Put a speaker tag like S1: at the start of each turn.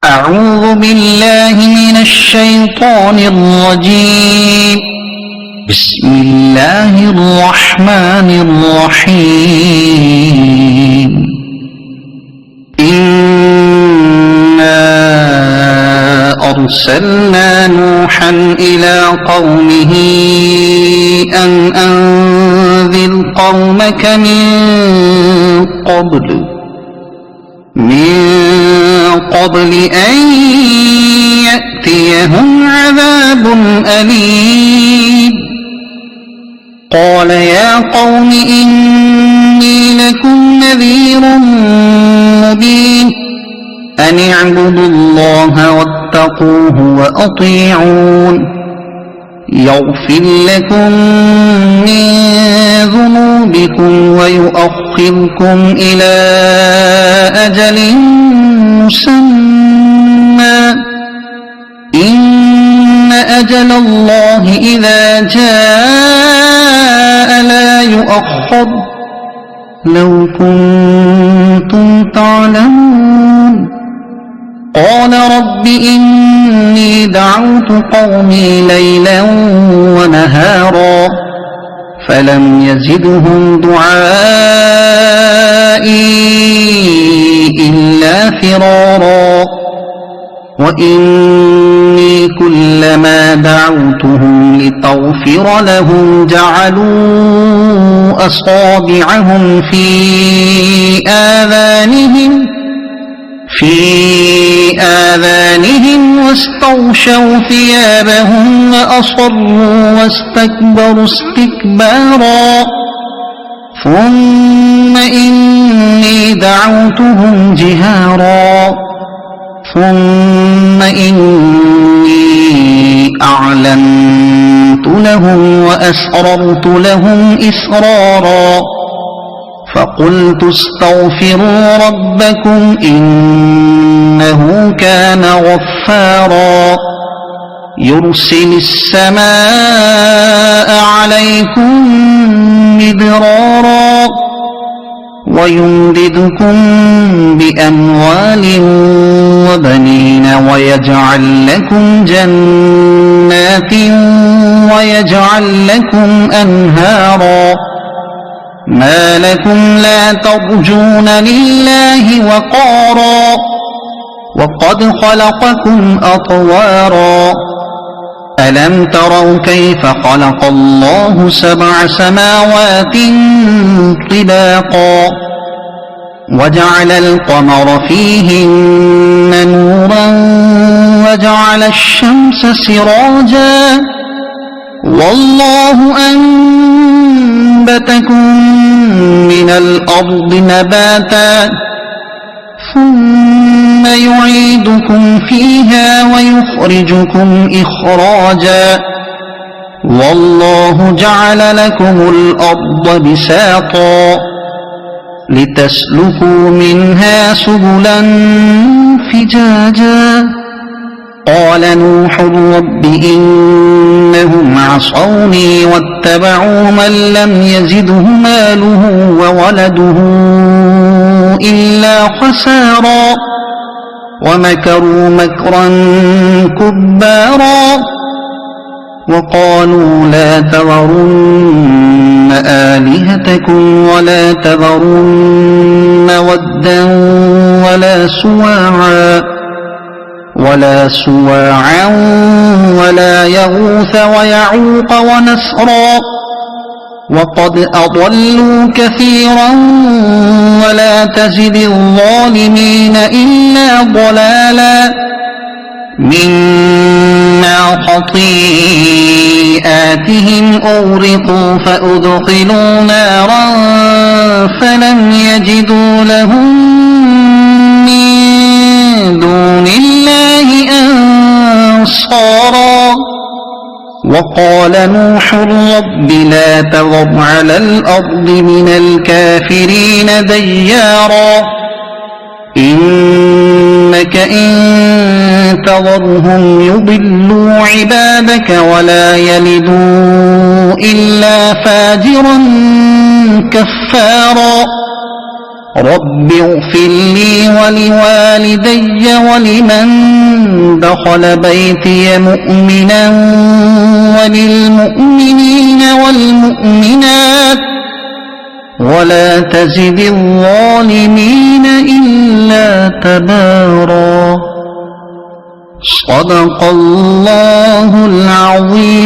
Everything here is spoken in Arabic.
S1: أعوذ بالله من الشيطان الرجيم. بسم الله الرحمن الرحيم. إنا أرسلنا نوحا إلى قومه أن أنذر قومك من قبل أن يأتيهم عذاب أليم. قال يا قوم إني لكم نذير مبين أن اعبدوا الله واتقوه وأطيعون يغفر لكم من ذنوبكم ويؤخركم إلى أجل مسمى إن أجل الله إذا جاء لا يؤخر لو كنتم تعلمون. قال رب إني دعوت قومي ليلا ونهارا فلم يزدهم دعائي إلا فرارا وإني كلما دعوتهم لتغفر لهم جعلوا أصابعهم في آذانهم واستغشوا ثيابهم وأصروا واستكبروا استكبارا ثم إني دعوتهم جهارا ثم إني أعلنت لهم وأسررت لهم إسرارا فقلت استغفروا ربكم إنه كان غفارا يرسل السماء عليكم مدرارا ويمددكم بأموال وبنين ويجعل لكم جنات ويجعل لكم أنهارا ما لكم لا ترجون لله وقارا وقد خلقكم أطوارا ألم تروا كيف خلق الله 7 سماوات طباقا وجعل القمر فيهن نورا وجعل الشمس سراجا والله أنبتكم من الأرض نباتا ثم يعيدكم فيها ويخرجكم إخراجا والله جعل لكم الأرض بساطا لتسلكوا منها سبلا فجاجا قال نوح رب إنهم عصوني واتبعوا من لم يزده ماله وولده إلا خسارا ومكروا مكرا كبارا وقالوا لا تذرن آلهتكم ولا تذرن ودا ولا سواعا ولا يغوث ويعوق ونسرا وقد أضلوا كثيرا ولا تزد الظالمين إلا ضلالا مما خطيئاتهم أغرقوا فأدخلوا نارا فلم يجدوا لهم من دون الله أنصارا وقال نوح رب لا تذر على الأرض من الكافرين ديارا إنك إن تذرهم يضلوا عبادك ولا يلدوا إلا فاجرا كفارا رب اغفر لي ولوالدي ولمن دخل بيتي مؤمنا وللمؤمنين والمؤمنات ولا تزد الظالمين إلا تبارا. صدق الله العظيم.